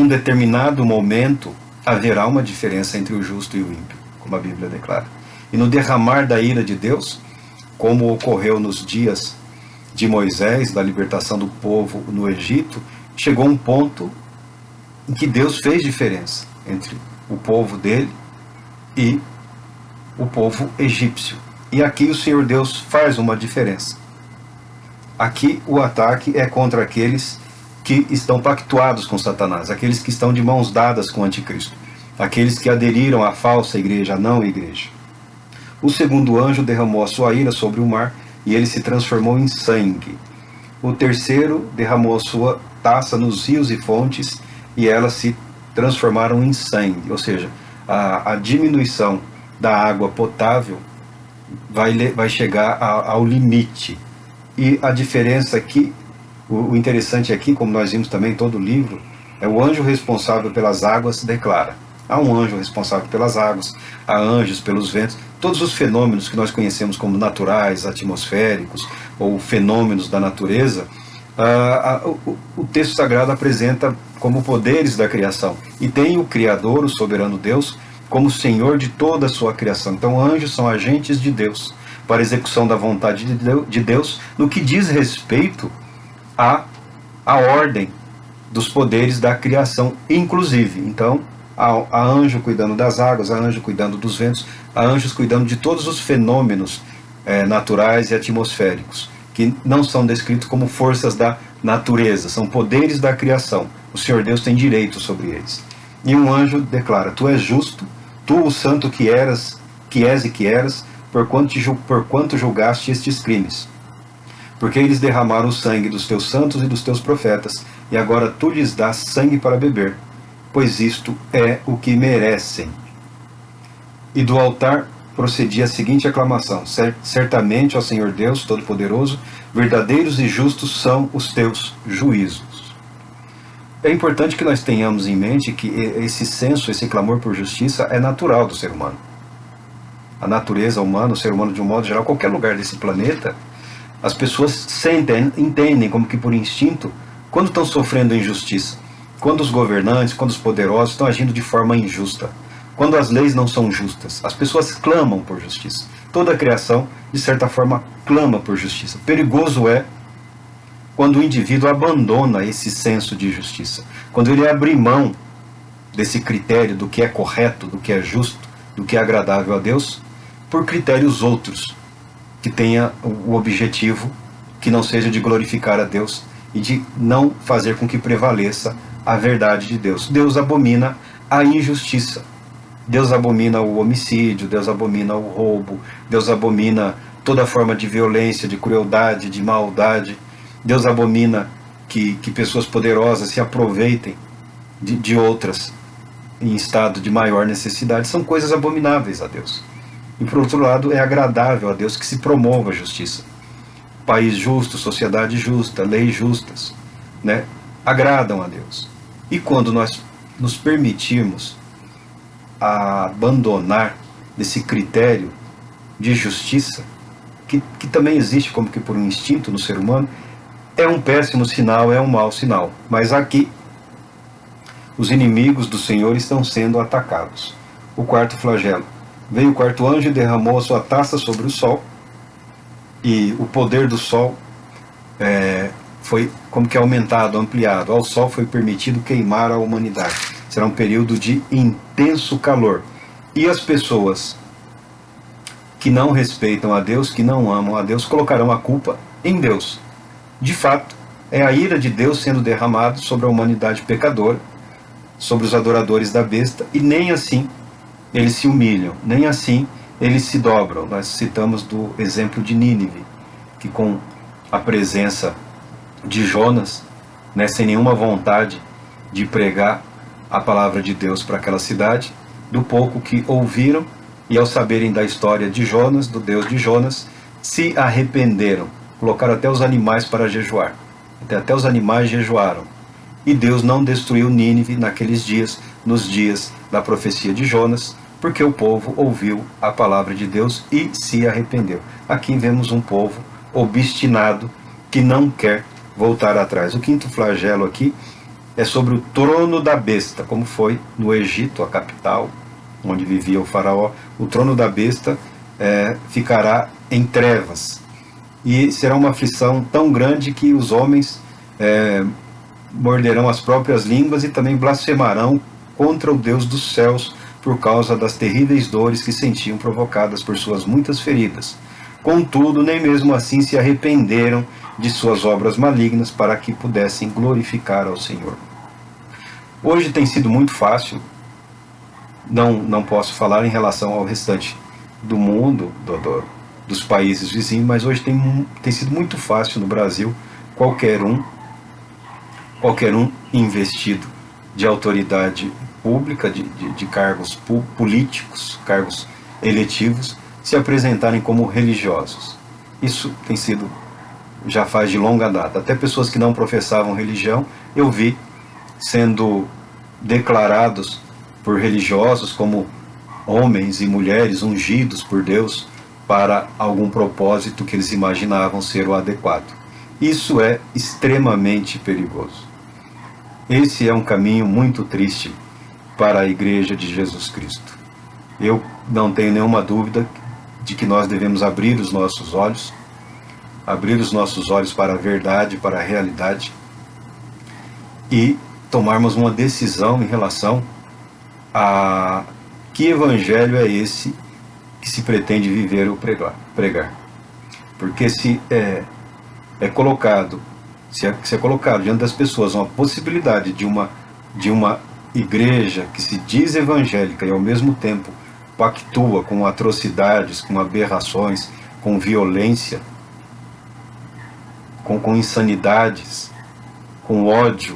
um determinado momento haverá uma diferença entre o justo e o ímpio, como a Bíblia declara. E no derramar da ira de Deus, como ocorreu nos dias de Moisés, da libertação do povo no Egito, chegou um ponto em que Deus fez diferença entre o povo dele e o povo egípcio. E aqui o Senhor Deus faz uma diferença. Aqui o ataque é contra aqueles que estão pactuados com Satanás, aqueles que estão de mãos dadas com o anticristo, aqueles que aderiram à falsa igreja, à não igreja. O segundo anjo derramou a sua ira sobre o mar e ele se transformou em sangue. O terceiro derramou a sua taça nos rios e fontes e elas se transformaram em sangue, ou seja, a diminuição da água potável vai chegar ao limite. E a diferença aqui, o interessante aqui, como nós vimos também em todo o livro, é o anjo responsável pelas águas declara. Há um anjo responsável pelas águas, há anjos pelos ventos, todos os fenômenos que nós conhecemos como naturais, atmosféricos, ou fenômenos da natureza, o texto sagrado apresenta como poderes da criação. E tem o Criador, o soberano Deus, como Senhor de toda a sua criação. Então anjos são agentes de Deus, para execução da vontade de Deus, no que diz respeito à ordem dos poderes da criação, inclusive. Então, há anjo cuidando das águas, há anjo cuidando dos ventos, há anjos cuidando de todos os fenômenos naturais e atmosféricos, que não são descritos como forças da natureza, são poderes da criação. O Senhor Deus tem direito sobre eles. E um anjo declara: tu és justo, tu o santo que és e que eras, porquanto julgaste estes crimes. Porque eles derramaram o sangue dos teus santos e dos teus profetas, e agora tu lhes dás sangue para beber, pois isto é o que merecem. E do altar procedia a seguinte aclamação: certamente, ó Senhor Deus Todo-Poderoso, verdadeiros e justos são os teus juízos. É importante que nós tenhamos em mente que esse senso, esse clamor por justiça é natural do ser humano. A natureza humana, o ser humano de um modo geral, qualquer lugar desse planeta, as pessoas sentem, entendem como que por instinto, quando estão sofrendo injustiça, quando os governantes, quando os poderosos estão agindo de forma injusta, quando as leis não são justas, as pessoas clamam por justiça. Toda a criação, de certa forma, clama por justiça. Perigoso é quando o indivíduo abandona esse senso de justiça, quando ele abre mão desse critério do que é correto, do que é justo, do que é agradável a Deus, por critérios outros, que tenha o objetivo que não seja de glorificar a Deus e de não fazer com que prevaleça a verdade de Deus. Deus abomina a injustiça, Deus abomina o homicídio, Deus abomina o roubo, Deus abomina toda forma de violência, de crueldade, de maldade. Deus abomina que pessoas poderosas se aproveitem de outras em estado de maior necessidade. São coisas abomináveis a Deus. E por outro lado, é agradável a Deus que se promova a justiça. País justo, sociedade justa, leis justas, né, agradam a Deus. E quando nós nos permitirmos abandonar esse critério de justiça, que também existe como que por um instinto no ser humano, é um péssimo sinal, é um mau sinal. Mas aqui, os inimigos do Senhor estão sendo atacados. O quarto flagelo. Veio o quarto anjo e derramou a sua taça sobre o sol, e o poder do sol foi como que aumentado, ampliado. Ao sol foi permitido queimar a humanidade. Será um período de intenso calor. E as pessoas que não respeitam a Deus, que não amam a Deus, colocarão a culpa em Deus. De fato, é a ira de Deus sendo derramada sobre a humanidade pecadora, sobre os adoradores da besta, e nem assim eles se humilham, nem assim eles se dobram. Nós citamos do exemplo de Nínive, que com a presença de Jonas, né, sem nenhuma vontade de pregar a palavra de Deus para aquela cidade, do pouco que ouviram, e ao saberem da história de Jonas, do Deus de Jonas, se arrependeram, colocaram até os animais para jejuar. Até os animais jejuaram. E Deus não destruiu Nínive naqueles dias, nos dias da profecia de Jonas, porque o povo ouviu a palavra de Deus e se arrependeu. Aqui vemos um povo obstinado que não quer voltar atrás. O quinto flagelo aqui é sobre o trono da besta, como foi no Egito, a capital, onde vivia o faraó. O trono da besta ficará em trevas, e será uma aflição tão grande que os homens morderão as próprias línguas e também blasfemarão contra o Deus dos céus por causa das terríveis dores que sentiam provocadas por suas muitas feridas. Contudo, nem mesmo assim se arrependeram de suas obras malignas para que pudessem glorificar ao Senhor. Hoje tem sido muito fácil, não posso falar em relação ao restante do mundo, dos países vizinhos, mas hoje tem sido muito fácil no Brasil qualquer um investido de autoridade pública, de cargos políticos, cargos eletivos, se apresentarem como religiosos. Isso tem sido, já faz de longa data. Até pessoas que não professavam religião, eu vi sendo declarados por religiosos como homens e mulheres ungidos por Deus para algum propósito que eles imaginavam ser o adequado. Isso é extremamente perigoso. Esse é um caminho muito triste para a Igreja de Jesus Cristo. Eu não tenho nenhuma dúvida de que nós devemos abrir os nossos olhos para a verdade, para a realidade, e tomarmos uma decisão em relação a que evangelho é esse que se pretende viver ou pregar. Porque se é colocado diante das pessoas uma possibilidade de uma igreja que se diz evangélica e ao mesmo tempo pactua com atrocidades, com aberrações, com violência, com insanidades, com ódio,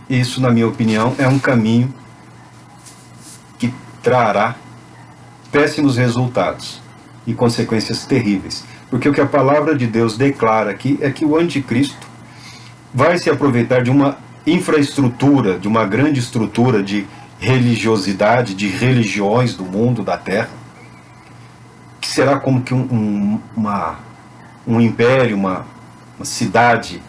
isso, na minha opinião, é um caminho que trará péssimos resultados e consequências terríveis. Porque o que a palavra de Deus declara aqui é que o anticristo vai se aproveitar de uma infraestrutura, de uma grande estrutura de religiosidade, de religiões do mundo, da terra, que será como que um império, uma cidade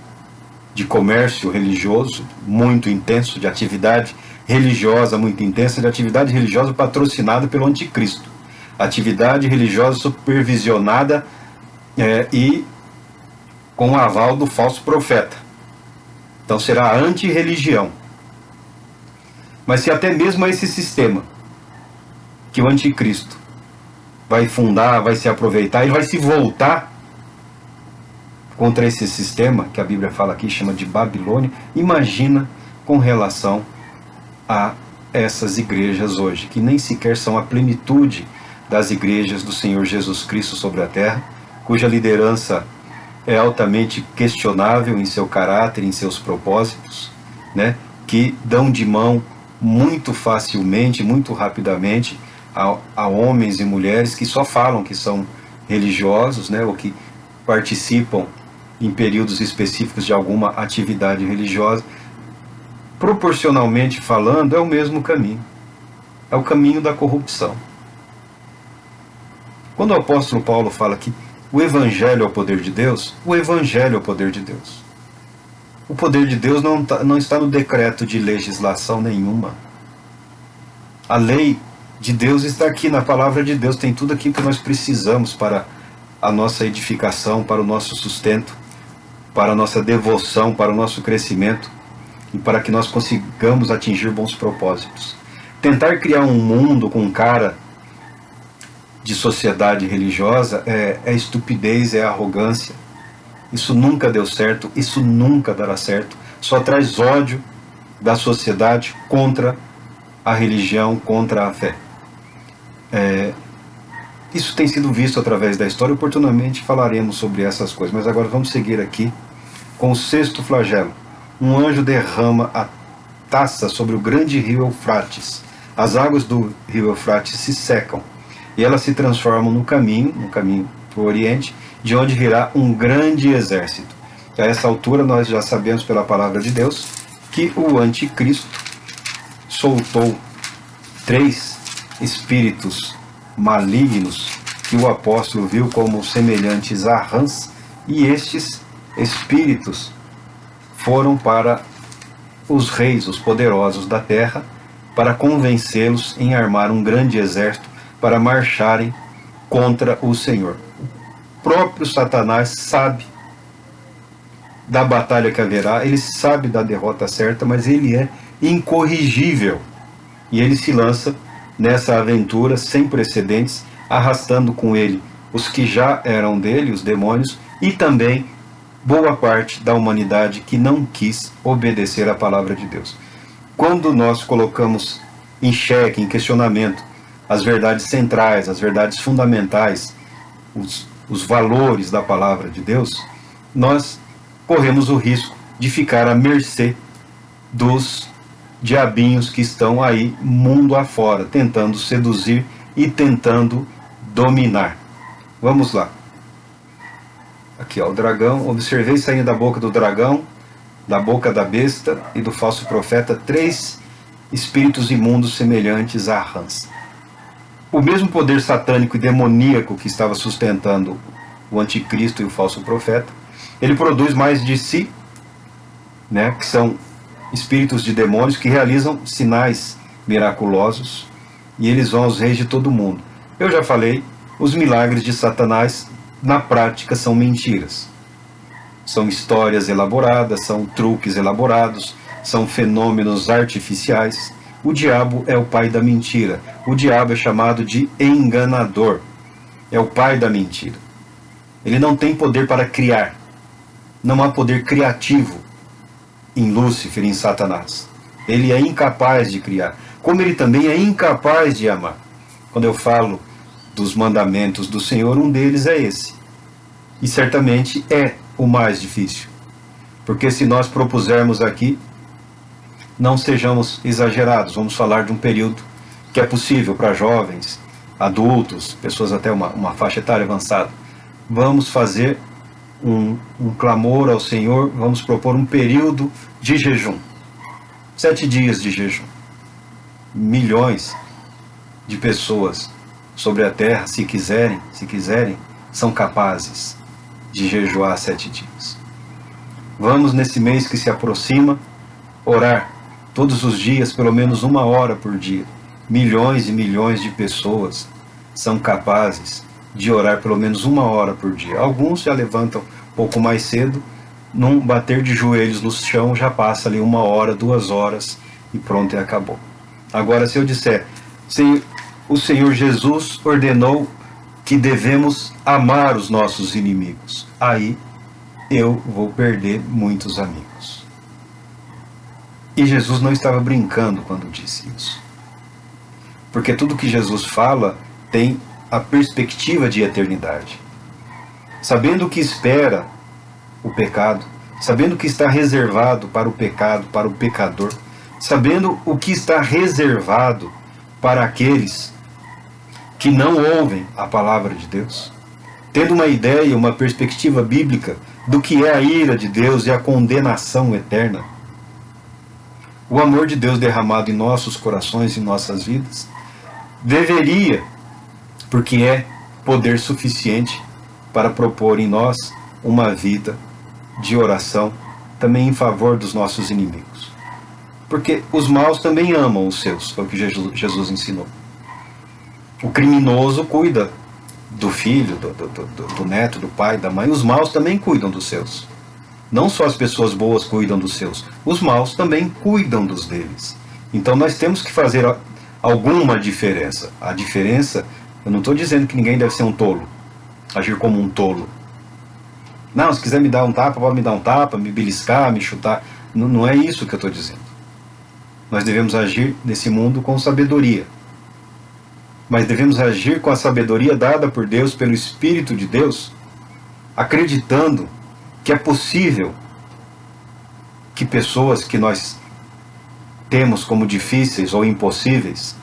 de comércio religioso muito intenso, de atividade religiosa muito intensa, de atividade religiosa patrocinada pelo anticristo, atividade religiosa supervisionada e com o aval do falso profeta. Então será a antirreligião. Mas se até mesmo esse sistema que o anticristo vai fundar, vai se aproveitar, ele vai se voltar contra esse sistema que a Bíblia fala aqui, chama de Babilônia. Imagina com relação a essas igrejas hoje, que nem sequer são a plenitude das igrejas do Senhor Jesus Cristo sobre a terra, cuja liderança é altamente questionável em seu caráter, em seus propósitos, né? Que dão de mão muito facilmente, muito rapidamente a homens e mulheres que só falam que são religiosos, né? Ou que participam em períodos específicos de alguma atividade religiosa. Proporcionalmente falando, é o mesmo caminho. É o caminho da corrupção. Quando o apóstolo Paulo fala que o Evangelho é o poder de Deus, o Evangelho é o poder de Deus. O poder de Deus não está no decreto de legislação nenhuma. A lei de Deus está aqui na palavra de Deus, tem tudo aquilo que nós precisamos para a nossa edificação, para o nosso sustento, para a nossa devoção, para o nosso crescimento e para que nós consigamos atingir bons propósitos. Tentar criar um mundo com cara de sociedade religiosa é estupidez, é arrogância. Isso nunca deu certo, isso nunca dará certo. Só traz ódio da sociedade contra a religião, contra a fé. Isso tem sido visto através da história. Oportunamente falaremos sobre essas coisas, mas agora vamos seguir aqui com o sexto flagelo. Um anjo derrama a taça sobre o grande rio Eufrates. As águas do rio Eufrates se secam e elas se transformam no caminho para o Oriente, de onde virá um grande exército. A essa altura nós já sabemos pela palavra de Deus que o anticristo soltou 3 espíritos malignos que o apóstolo viu como semelhantes a rãs, e estes espíritos foram para os reis, os poderosos da terra, para convencê-los em armar um grande exército para marcharem contra o Senhor. O próprio Satanás sabe da batalha que haverá, ele sabe da derrota certa, mas ele é incorrigível. E ele se lança nessa aventura sem precedentes, arrastando com ele os que já eram dele, os demônios, e também boa parte da humanidade que não quis obedecer à palavra de Deus. Quando nós colocamos em xeque, em questionamento, as verdades centrais, as verdades fundamentais, os valores da palavra de Deus, nós corremos o risco de ficar à mercê dos diabinhos que estão aí mundo afora, tentando seduzir e tentando dominar. Vamos lá. Aqui, ó, o dragão. Observei saindo da boca do dragão, da boca da besta e do falso profeta 3 espíritos imundos semelhantes a rãs. O mesmo poder satânico e demoníaco que estava sustentando o anticristo e o falso profeta, ele produz mais de si, né, que são espíritos de demônios que realizam sinais miraculosos, e eles vão aos reis de todo mundo. Eu já falei, os milagres de Satanás na prática são mentiras. São histórias elaboradas, são truques elaborados, são fenômenos artificiais. O diabo é o pai da mentira. O diabo é chamado de enganador. É o pai da mentira. Ele não tem poder para criar. Não há poder criativo em Lúcifer, em Satanás. Ele é incapaz de criar. Como ele também é incapaz de amar. Quando eu falo dos mandamentos do Senhor, um deles é esse. E certamente é o mais difícil. Porque se nós propusermos aqui, não sejamos exagerados. Vamos falar de um período que é possível para jovens, adultos, pessoas até uma faixa etária avançada. Vamos fazer um clamor ao Senhor, vamos propor um período de jejum. 7 dias de jejum. Milhões de pessoas sobre a terra, se quiserem, são capazes de jejuar 7 dias. Vamos, nesse mês que se aproxima, orar todos os dias, pelo menos 1 hora por dia. Milhões e milhões de pessoas são capazes de orar pelo menos 1 hora por dia. Alguns já levantam um pouco mais cedo, num bater de joelhos no chão, já passa ali 1 hora, 2 horas, e pronto, e acabou. Agora, se eu disser, o Senhor Jesus ordenou que devemos amar os nossos inimigos, aí eu vou perder muitos amigos. E Jesus não estava brincando quando disse isso. Porque tudo que Jesus fala tem a perspectiva de eternidade. Sabendo o que espera o pecado, sabendo o que está reservado para o pecado, para o pecador, sabendo o que está reservado para aqueles que não ouvem a palavra de Deus, tendo uma ideia, uma perspectiva bíblica do que é a ira de Deus e a condenação eterna, o amor de Deus derramado em nossos corações e em nossas vidas, deveria, porque é poder suficiente para propor em nós uma vida de oração também em favor dos nossos inimigos. Porque os maus também amam os seus, foi o que Jesus ensinou. O criminoso cuida do filho, do neto, do pai, da mãe. Os maus também cuidam dos seus. Não só as pessoas boas cuidam dos seus, os maus também cuidam dos deles. Então nós temos que fazer alguma diferença. A diferença, eu não estou dizendo que ninguém deve ser um tolo, agir como um tolo. Não, se quiser me dar um tapa, pode me dar um tapa, me beliscar, me chutar. Não é isso que eu estou dizendo. Nós devemos agir nesse mundo com sabedoria. Mas devemos agir com a sabedoria dada por Deus, pelo Espírito de Deus, acreditando que é possível que pessoas que nós temos como difíceis ou impossíveis,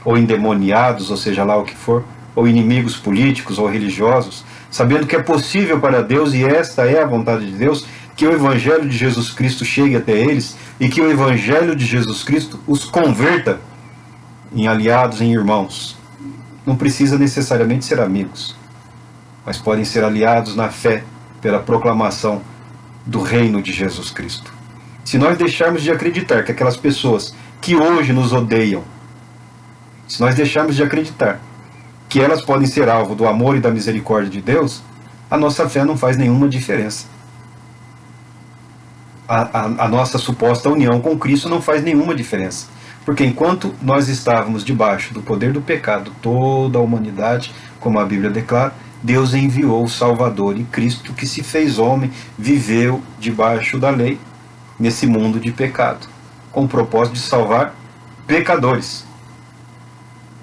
ou endemoniados, ou seja lá o que for, ou inimigos políticos ou religiosos, sabendo que é possível para Deus, e esta é a vontade de Deus, que o Evangelho de Jesus Cristo chegue até eles, e que o Evangelho de Jesus Cristo os converta em aliados, em irmãos. Não precisa necessariamente ser amigos, mas podem ser aliados na fé, pela proclamação do reino de Jesus Cristo. Se nós deixarmos de acreditar que aquelas pessoas que hoje nos odeiam, se nós deixarmos de acreditar que elas podem ser alvo do amor e da misericórdia de Deus, a nossa fé não faz nenhuma diferença. A nossa suposta união com Cristo não faz nenhuma diferença. Porque enquanto nós estávamos debaixo do poder do pecado, toda a humanidade, como a Bíblia declara, Deus enviou o Salvador, e Cristo, que se fez homem, viveu debaixo da lei, nesse mundo de pecado, com o propósito de salvar pecadores.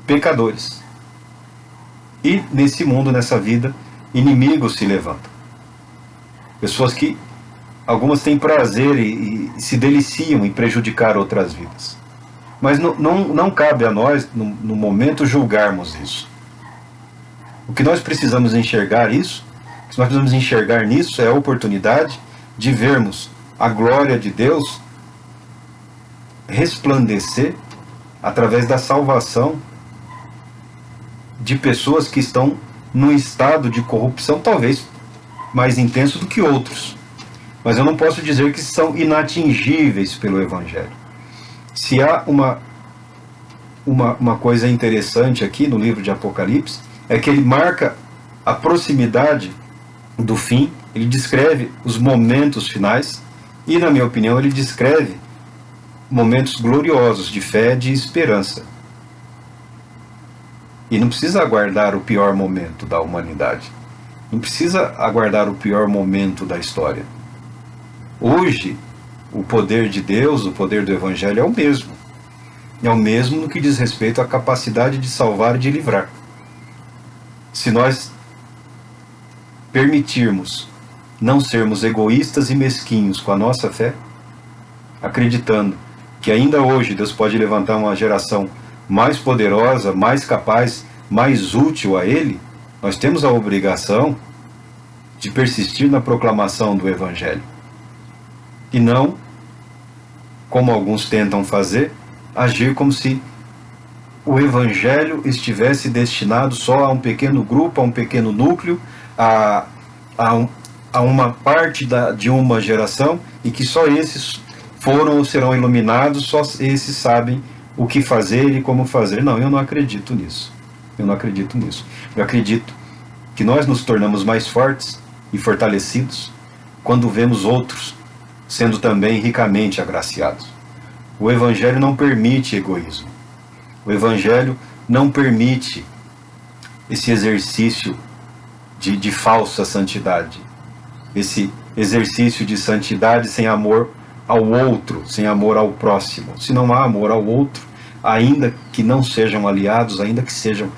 Pecadores. E nesse mundo, nessa vida, inimigos se levantam. Pessoas que, algumas têm prazer e se deliciam em prejudicar outras vidas. Mas não cabe a nós, no momento, julgarmos isso. O que nós precisamos enxergar isso, o que nós precisamos enxergar nisso é a oportunidade de vermos a glória de Deus resplandecer através da salvação de pessoas que estão num estado de corrupção talvez mais intenso do que outros. Mas eu não posso dizer que são inatingíveis pelo Evangelho. Se há uma coisa interessante aqui no livro de Apocalipse, é que ele marca a proximidade do fim, ele descreve os momentos finais, e, na minha opinião, ele descreve momentos gloriosos de fé e de esperança. E não precisa aguardar o pior momento da humanidade. Não precisa aguardar o pior momento da história. Hoje, o poder de Deus, o poder do Evangelho é o mesmo. É o mesmo no que diz respeito à capacidade de salvar e de livrar. Se nós permitirmos não sermos egoístas e mesquinhos com a nossa fé, acreditando que ainda hoje Deus pode levantar uma geração mais poderosa, mais capaz, mais útil a Ele, nós temos a obrigação de persistir na proclamação do Evangelho. E não, como alguns tentam fazer, agir como se o Evangelho estivesse destinado só a um pequeno grupo, a um pequeno núcleo, a uma parte de uma geração, e que só esses foram ou serão iluminados, só esses sabem o que fazer e como fazer. Não, eu não acredito nisso. Eu não acredito nisso. Eu acredito que nós nos tornamos mais fortes e fortalecidos quando vemos outros sendo também ricamente agraciados. O Evangelho não permite egoísmo. O Evangelho não permite esse exercício de falsa santidade. Esse exercício de santidade sem amor ao outro, sem amor ao próximo. Se não há amor ao outro, ainda que não sejam aliados, ainda que sejam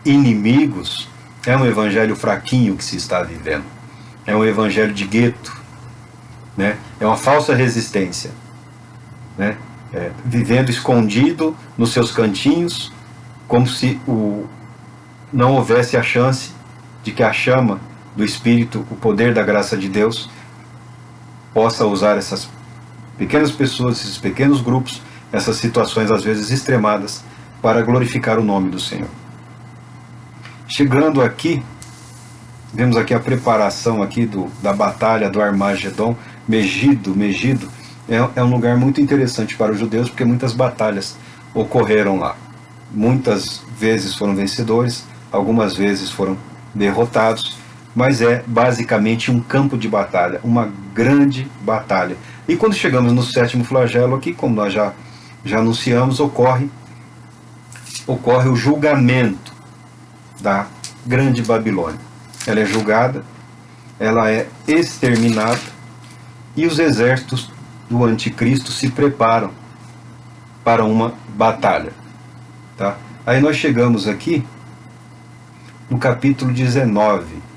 inimigos, é um evangelho fraquinho que se está vivendo. É um evangelho de gueto, né? É uma falsa resistência, né? Vivendo escondido nos seus cantinhos, como se não houvesse a chance de que a chama do Espírito, o poder da graça de Deus, possa usar essas pequenas pessoas, esses pequenos grupos, essas situações às vezes extremadas, para glorificar o nome do Senhor. Chegando aqui, vemos aqui a preparação aqui da batalha do Armagedon. Megido é um lugar muito interessante para os judeus, porque muitas batalhas ocorreram lá. Muitas vezes foram vencedores, algumas vezes foram derrotados, mas é basicamente um campo de batalha, uma grande batalha. E quando chegamos no sétimo flagelo aqui, como nós já anunciamos, ocorre o julgamento da grande Babilônia. Ela é julgada, ela é exterminada, e os exércitos do anticristo se preparam para uma batalha. Tá? Aí nós chegamos aqui no capítulo 19.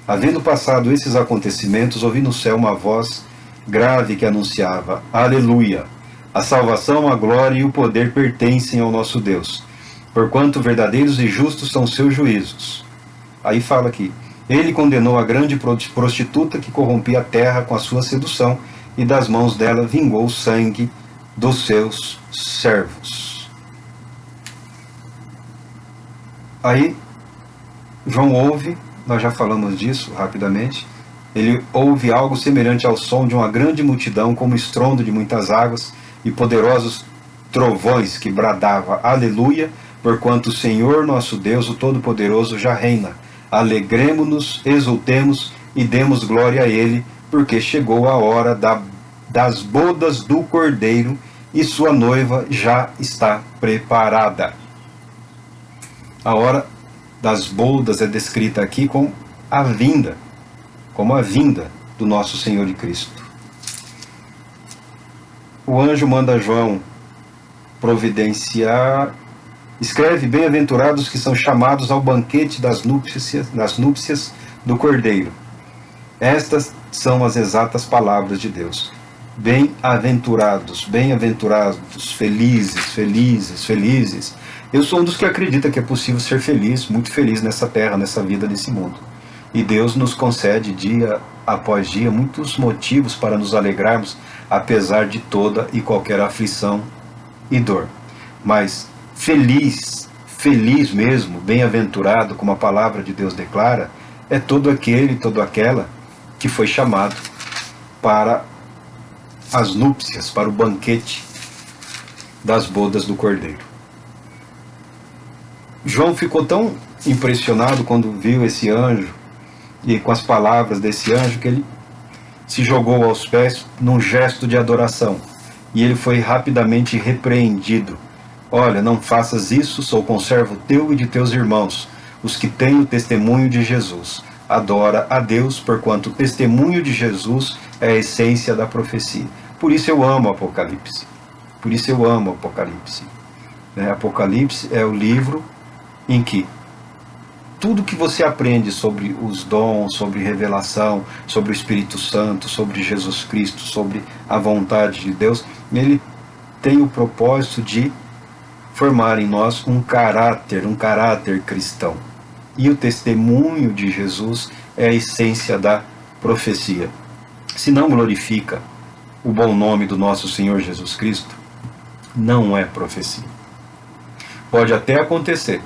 Havendo passado esses acontecimentos, ouvi no céu uma voz grave que anunciava: Aleluia! A salvação, a glória e o poder pertencem ao nosso Deus, porquanto verdadeiros e justos são seus juízos. Aí fala aqui: Ele condenou a grande prostituta que corrompia a terra com a sua sedução, e das mãos dela vingou o sangue dos seus servos. Aí João ouve, nós já falamos disso rapidamente, ele ouve algo semelhante ao som de uma grande multidão, como estrondo de muitas águas e poderosos trovões, que bradava: Aleluia, porquanto o Senhor nosso Deus, o Todo-Poderoso, já reina. Alegremo-nos, exultemos e demos glória a Ele, porque chegou a hora das bodas do Cordeiro, e sua noiva já está preparada. A hora das bodas é descrita aqui como a vinda do nosso Senhor e Cristo. O anjo manda João providenciar, escreve: bem-aventurados que são chamados ao banquete das núpcias do Cordeiro. Estas são as exatas palavras de Deus. Bem-aventurados, bem-aventurados, felizes, felizes, felizes. Eu sou um dos que acredita que é possível ser feliz, muito feliz nessa terra, nessa vida, nesse mundo. E Deus nos concede dia após dia muitos motivos para nos alegrarmos, apesar de toda e qualquer aflição e dor. Mas feliz, feliz mesmo, bem-aventurado, como a palavra de Deus declara, é todo aquele, toda aquela que foi chamado para as núpcias, para o banquete das bodas do Cordeiro. João ficou tão impressionado quando viu esse anjo e com as palavras desse anjo, que ele se jogou aos pés num gesto de adoração, e ele foi rapidamente repreendido. Olha, não faças isso, sou conservo teu e de teus irmãos, os que têm o testemunho de Jesus. Adora a Deus, porquanto o testemunho de Jesus é a essência da profecia. Por isso eu amo Apocalipse. Por isso eu amo Apocalipse. Apocalipse é o livro em que tudo que você aprende sobre os dons, sobre revelação, sobre o Espírito Santo, sobre Jesus Cristo, sobre a vontade de Deus, ele tem o propósito de formar em nós um caráter cristão. E o testemunho de Jesus é a essência da profecia. Se não glorifica o bom nome do nosso Senhor Jesus Cristo, não é profecia. Pode até acontecer,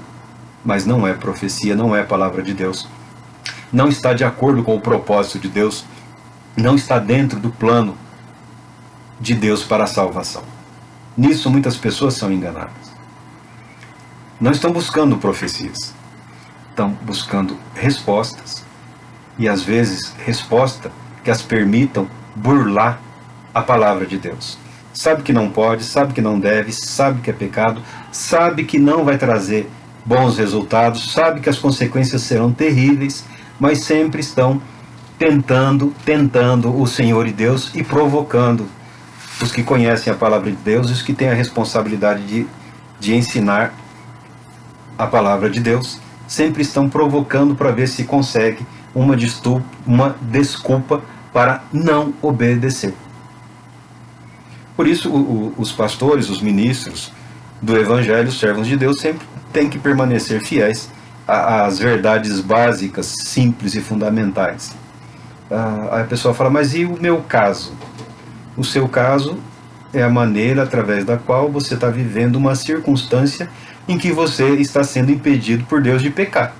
mas não é profecia, não é palavra de Deus. Não está de acordo com o propósito de Deus, não está dentro do plano de Deus para a salvação. Nisso muitas pessoas são enganadas. Não estão buscando profecias, estão buscando respostas, e às vezes resposta que as permitam burlar a palavra de Deus. Sabe que não pode, sabe que não deve, sabe que é pecado, sabe que não vai trazer bons resultados, sabe que as consequências serão terríveis, mas sempre estão tentando o Senhor e Deus, e provocando os que conhecem a palavra de Deus e os que têm a responsabilidade de ensinar a palavra de Deus. Sempre estão provocando para ver se consegue uma desculpa para não obedecer. Por isso os pastores, os ministros do Evangelho, os servos de Deus, sempre têm que permanecer fiéis às verdades básicas, simples e fundamentais. Aí a pessoa fala: mas e o meu caso? O seu caso é a maneira através da qual você está vivendo uma circunstância em que você está sendo impedido por Deus de pecar.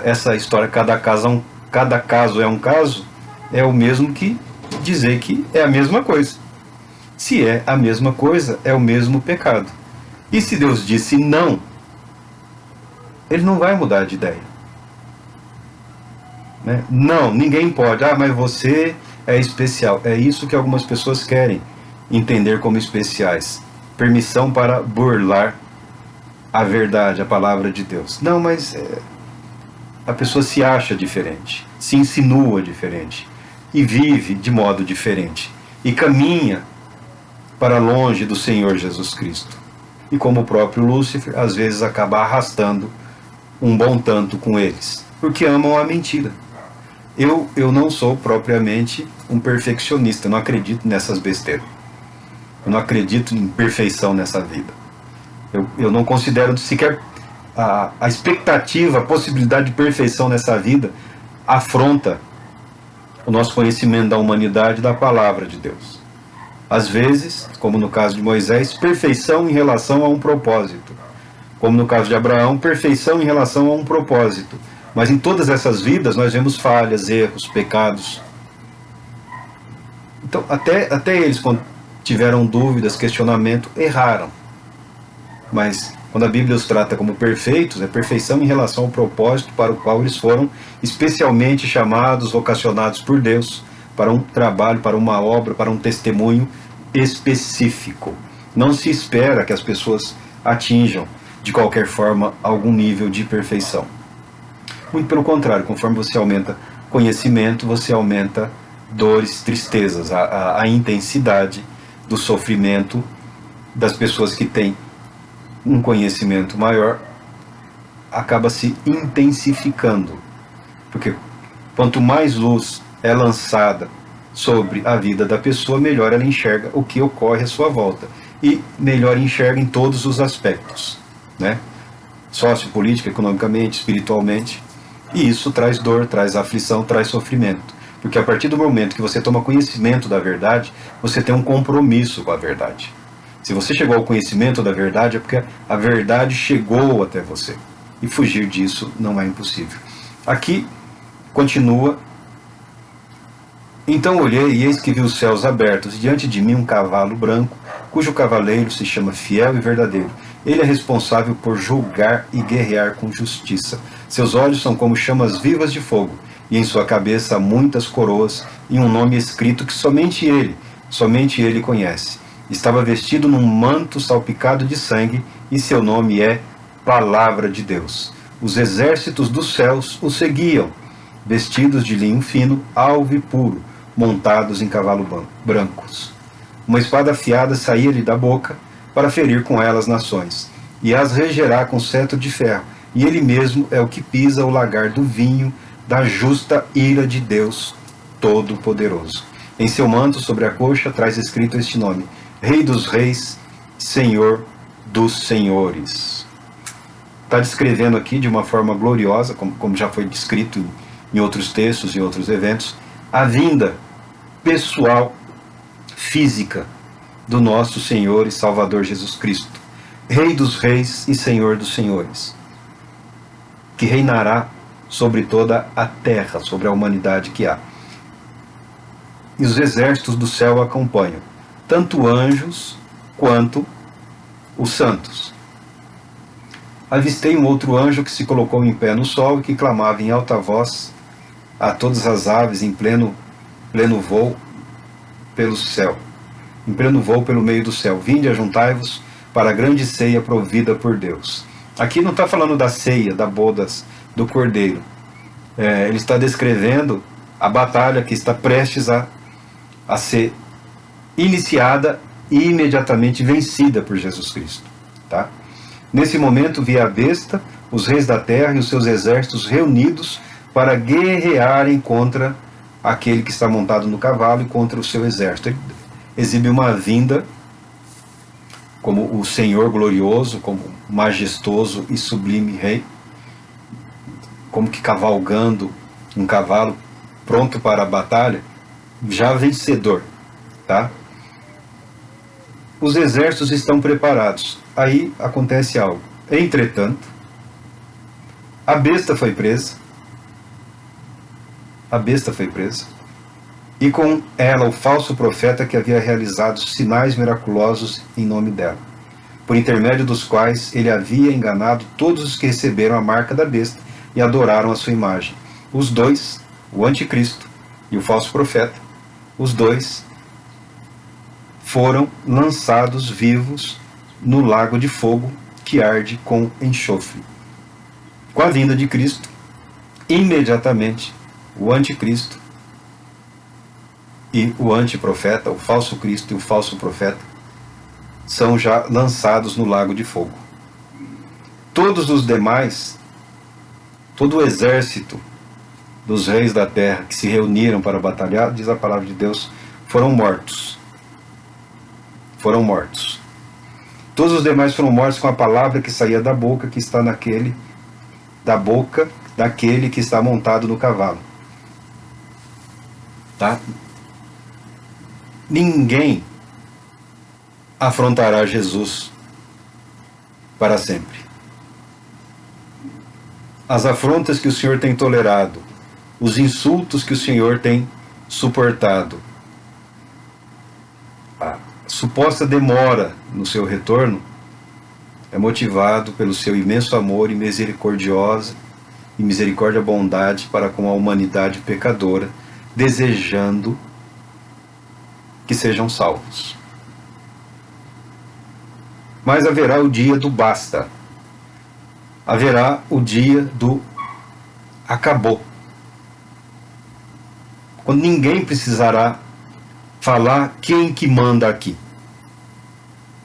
Essa história, cada caso é um caso, é o mesmo que dizer que é a mesma coisa. Se é a mesma coisa, é o mesmo pecado. E se Deus disse não, Ele não vai mudar de ideia. Não, ninguém pode. Mas você é especial. É isso que algumas pessoas querem entender como especiais. Permissão para burlar a verdade, a palavra de Deus. Não, mas a pessoa se acha diferente, se insinua diferente, e vive de modo diferente, e caminha para longe do Senhor Jesus Cristo. E como o próprio Lúcifer, às vezes acaba arrastando um bom tanto com eles, porque amam a mentira. Eu não sou propriamente um perfeccionista, eu não acredito nessas besteiras. Eu não acredito em perfeição nessa vida. Eu não considero sequer a expectativa, a possibilidade de perfeição nessa vida afronta o nosso conhecimento da humanidade e da palavra de Deus. Às vezes, como no caso de Moisés, perfeição em relação a um propósito. Como no caso de Abraão, perfeição em relação a um propósito. Mas em todas essas vidas nós vemos falhas, erros, pecados. Então até eles, quando tiveram dúvidas, questionamento, erraram. Mas quando a Bíblia os trata como perfeitos, é perfeição em relação ao propósito para o qual eles foram especialmente chamados, vocacionados por Deus, para um trabalho, para uma obra, para um testemunho específico. Não se espera que as pessoas atinjam, de qualquer forma, algum nível de perfeição. Muito pelo contrário, conforme você aumenta conhecimento, você aumenta dores, tristezas, a intensidade do sofrimento das pessoas que têm um conhecimento maior acaba se intensificando, porque quanto mais luz é lançada sobre a vida da pessoa, melhor ela enxerga o que ocorre à sua volta e melhor enxerga em todos os aspectos, né? Sociopolítica, economicamente, espiritualmente, e isso traz dor, traz aflição, traz sofrimento, porque a partir do momento que você toma conhecimento da verdade, você tem um compromisso com a verdade. Se você chegou ao conhecimento da verdade, é porque a verdade chegou até você. E fugir disso não é impossível. Aqui continua: então olhei e eis que vi os céus abertos, e diante de mim um cavalo branco, cujo cavaleiro se chama Fiel e Verdadeiro. Ele é responsável por julgar e guerrear com justiça. Seus olhos são como chamas vivas de fogo, e em sua cabeça há muitas coroas e um nome escrito que somente ele conhece. Estava vestido num manto salpicado de sangue, e seu nome é Palavra de Deus. Os exércitos dos céus o seguiam, vestidos de linho fino, alvo e puro, montados em cavalos brancos. Uma espada afiada saía-lhe da boca, para ferir com ela as nações, e as regerá com cetro de ferro, e ele mesmo é o que pisa o lagar do vinho da justa ira de Deus Todo-Poderoso. Em seu manto, sobre a coxa, traz escrito este nome: Rei dos Reis, Senhor dos Senhores. Está descrevendo aqui de uma forma gloriosa, como já foi descrito em outros textos e outros eventos, a vinda pessoal, física, do nosso Senhor e Salvador Jesus Cristo, Rei dos Reis e Senhor dos Senhores, que reinará sobre toda a terra, sobre a humanidade que há. E os exércitos do céu o acompanham, tanto anjos quanto os santos. Avistei um outro anjo que se colocou em pé no sol e que clamava em alta voz a todas as aves em pleno voo pelo céu, em pleno voo pelo meio do céu: vinde, ajuntai-vos para a grande ceia provida por Deus. Aqui não está falando da ceia, da bodas do Cordeiro. Ele está descrevendo a batalha que está prestes a ser iniciada e imediatamente vencida por Jesus Cristo. Tá? Nesse momento vi a besta, os reis da terra e os seus exércitos reunidos para guerrearem contra aquele que está montado no cavalo e contra o seu exército. Ele exibe uma vinda como o Senhor glorioso, como majestoso e sublime rei, como que cavalgando um cavalo pronto para a batalha, já vencedor, tá? Os exércitos estão preparados. Aí acontece algo. Entretanto, a besta foi presa. A besta foi presa. E com ela o falso profeta que havia realizado sinais miraculosos em nome dela, por intermédio dos quais ele havia enganado todos os que receberam a marca da besta e adoraram a sua imagem. Os dois, o anticristo e o falso profeta, os dois foram lançados vivos no lago de fogo que arde com enxofre. Com a vinda de Cristo, imediatamente o anticristo e o antiprofeta, o falso Cristo e o falso profeta, são já lançados no lago de fogo. Todos os demais, todo o exército dos reis da terra que se reuniram para batalhar, diz a palavra de Deus, foram mortos. Foram mortos. Todos os demais foram mortos com a palavra que saía da boca que está da boca daquele que está montado no cavalo. Tá? Ninguém afrontará Jesus para sempre. as afrontas que o Senhor tem tolerado, os insultos que o Senhor tem suportado, a suposta demora no seu retorno é motivado pelo seu imenso amor e misericórdia bondade para com a humanidade pecadora, desejando que sejam salvos. Mas haverá o dia do basta. Haverá o dia do acabou. Quando ninguém precisará falar quem que manda aqui,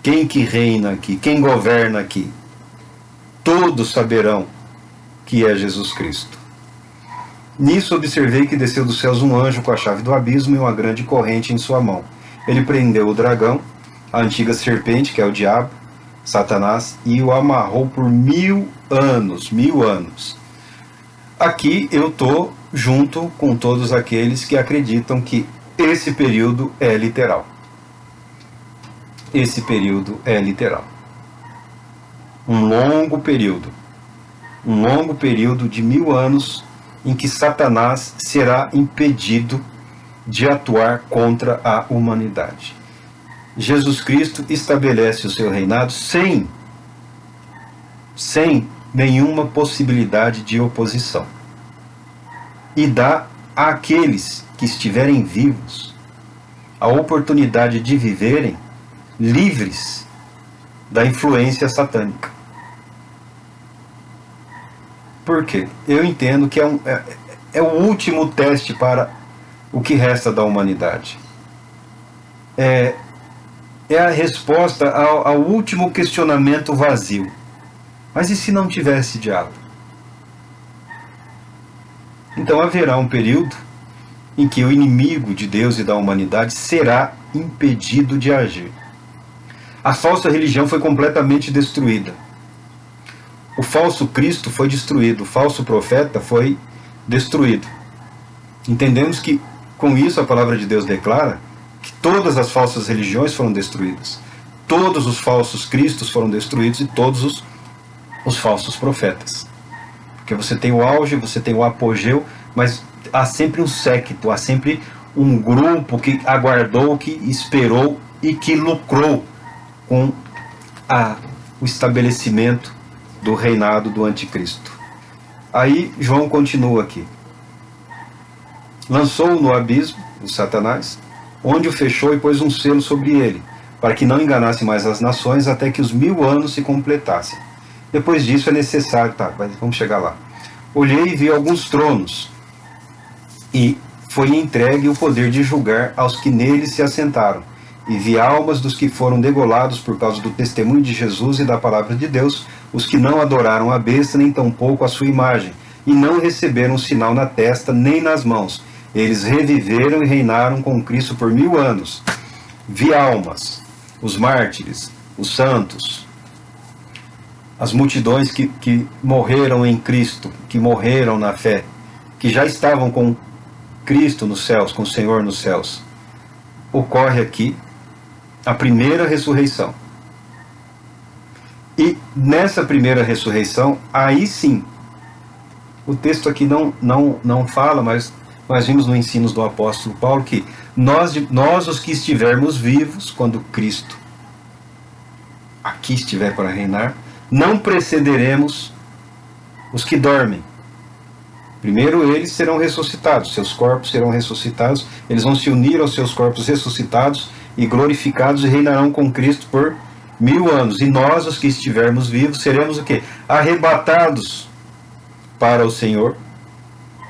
quem que reina aqui, quem governa aqui. Todos saberão que é Jesus Cristo. Nisso observei que desceu dos céus um anjo com a chave do abismo e uma grande corrente em sua mão. Ele prendeu o dragão, a antiga serpente, que é o diabo, Satanás, e o amarrou por 1000 anos. 1000 anos. Aqui eu estou junto com todos aqueles que acreditam que esse período é literal. Esse período é literal. Um longo período de 1000 anos em que Satanás será impedido de atuar contra a humanidade. Jesus Cristo estabelece o seu reinado sem nenhuma possibilidade de oposição. E dá àqueles que estiverem vivos a oportunidade de viverem livres da influência satânica. Por quê? Eu entendo que é o último teste para o que resta da humanidade. É a resposta ao último questionamento vazio. Mas e se não tivesse diabo? Então haverá um período em que o inimigo de Deus e da humanidade será impedido de agir. A falsa religião foi completamente destruída. O falso Cristo foi destruído, o falso profeta foi destruído. Entendemos que com isso a palavra de Deus declara que todas as falsas religiões foram destruídas. Todos os falsos cristos foram destruídos e todos os falsos profetas. Porque você tem o auge, você tem o apogeu, mas há sempre um séquito, há sempre um grupo que aguardou, que esperou e que lucrou com o estabelecimento do reinado do anticristo. Aí João continua aqui. Lançou-o no abismo, o Satanás, onde o fechou e pôs um selo sobre ele, para que não enganasse mais as nações até que os 1000 anos se completassem. Depois disso é necessário... vamos chegar lá. Olhei e vi alguns tronos, e foi entregue o poder de julgar aos que neles se assentaram. E vi almas dos que foram degolados por causa do testemunho de Jesus e da palavra de Deus, os que não adoraram a besta, nem tampouco a sua imagem, e não receberam sinal na testa, nem nas mãos. Eles reviveram e reinaram com Cristo por 1000 anos. Vi almas, os mártires, os santos, as multidões que morreram em Cristo, que morreram na fé, que já estavam com Cristo nos céus, com o Senhor nos céus. Ocorre aqui a primeira ressurreição. E nessa primeira ressurreição, aí sim, o texto aqui não fala, mas nós vimos no ensino do apóstolo Paulo que nós os que estivermos vivos, quando Cristo aqui estiver para reinar, não precederemos os que dormem. Primeiro eles serão ressuscitados, seus corpos serão ressuscitados, eles vão se unir aos seus corpos ressuscitados e glorificados e reinarão com Cristo por 1000 anos. E nós, os que estivermos vivos, seremos o quê? Arrebatados para o Senhor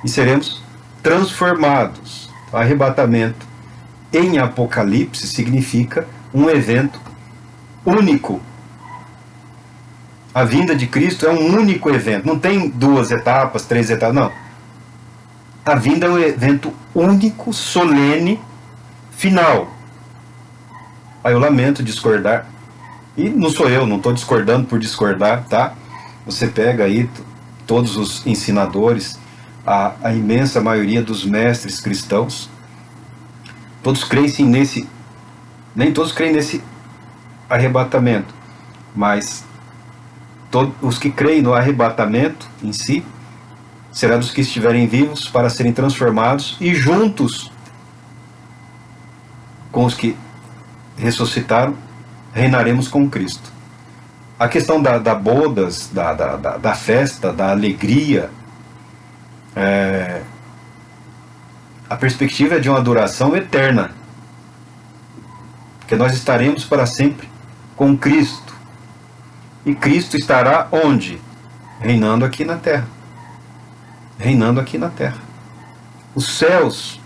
e seremos transformados. O arrebatamento em Apocalipse significa um evento único. A vinda de Cristo é um único evento, não tem 2 etapas, 3 etapas, não. A vinda é um evento único, solene, final. Aí eu lamento discordar, e não sou eu, não estou discordando por discordar, tá? Você pega aí todos os ensinadores, a imensa maioria dos mestres cristãos, todos creem sim nesse, nem todos creem nesse arrebatamento, mas todos os que creem no arrebatamento em si, será dos que estiverem vivos para serem transformados e juntos com os que ressuscitaram, reinaremos com Cristo. A questão da bodas, da festa, da alegria, a perspectiva é de uma duração eterna, porque nós estaremos para sempre com Cristo. E Cristo estará onde? Reinando aqui na terra. Reinando aqui na terra. Os céus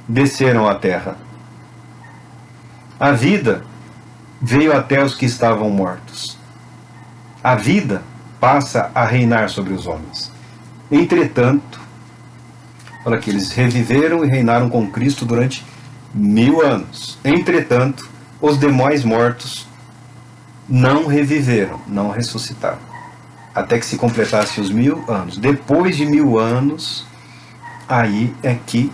desceram à terra. A vida veio até os que estavam mortos. A vida passa a reinar sobre os homens. Entretanto, olha aqui, eles reviveram e reinaram com Cristo durante 1000 anos. Entretanto, os demais mortos não reviveram, não ressuscitaram, até que se completasse os 1000 anos. Depois de 1000 anos, aí é que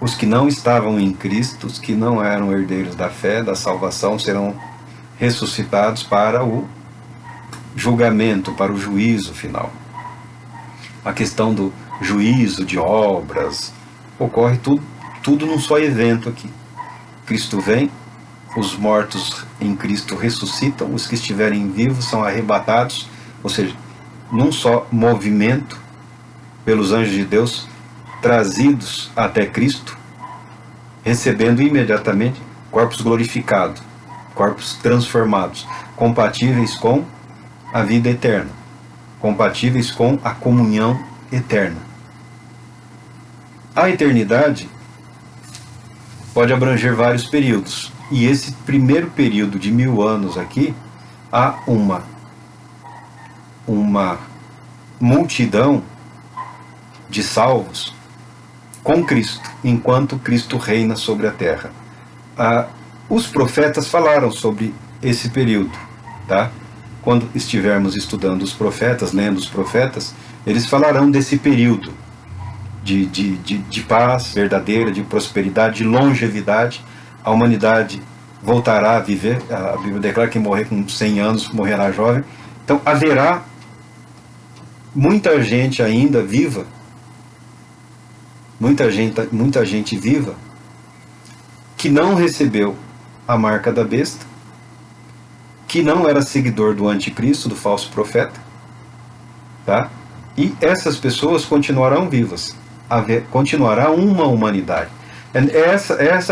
os que não estavam em Cristo, os que não eram herdeiros da fé, da salvação, serão ressuscitados para o julgamento, para o juízo final. A questão do juízo de obras ocorre tudo num só evento aqui. Cristo vem, os mortos em Cristo ressuscitam, os que estiverem vivos são arrebatados, ou seja, num só movimento, pelos anjos de Deus, trazidos até Cristo, recebendo imediatamente corpos glorificados, corpos transformados, compatíveis com a vida eterna, compatíveis com a comunhão eterna. A eternidade pode abranger vários períodos, e esse primeiro período de 1000 anos aqui, há uma multidão de salvos com Cristo, enquanto Cristo reina sobre a terra. Os profetas falaram sobre esse período, tá? Quando estivermos estudando os profetas, lendo os profetas, eles falarão desse período de paz verdadeira, de prosperidade, de longevidade. A humanidade voltará a viver, a Bíblia declara que morrer com 100 anos morrerá jovem. Então haverá muita gente ainda viva, muita gente viva, que não recebeu a marca da besta, que não era seguidor do anticristo, do falso profeta, tá? E essas pessoas continuarão vivas, continuará uma humanidade.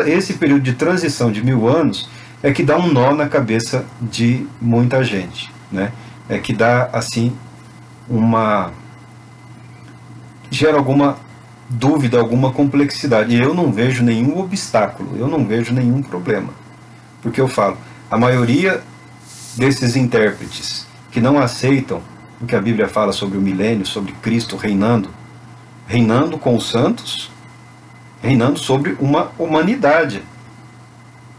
Esse período de transição de 1000 anos é que dá um nó na cabeça de muita gente, né? É que dá, assim, gera alguma dúvida, alguma complexidade. E eu não vejo nenhum obstáculo, eu não vejo nenhum problema. Porque eu falo, a maioria desses intérpretes que não aceitam o que a Bíblia fala sobre o milênio, sobre Cristo reinando com os santos, reinando sobre uma humanidade,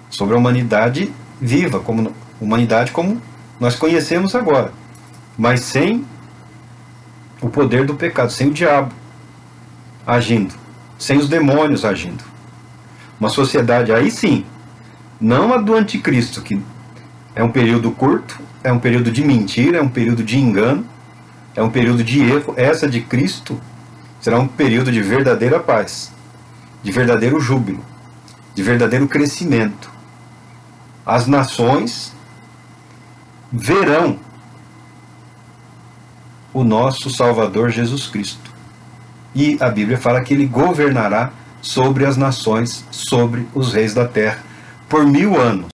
sobre a humanidade viva, humanidade como nós conhecemos agora, mas sem o poder do pecado, sem o diabo agindo, sem os demônios agindo. Uma sociedade, aí sim, não a do anticristo, que é um período curto, é um período de mentira, é um período de engano, é um período de erro. Essa de Cristo será um período de verdadeira paz, de verdadeiro júbilo, de verdadeiro crescimento. As nações verão o nosso Salvador Jesus Cristo. E a Bíblia fala que ele governará sobre as nações, sobre os reis da terra, por 1000 anos.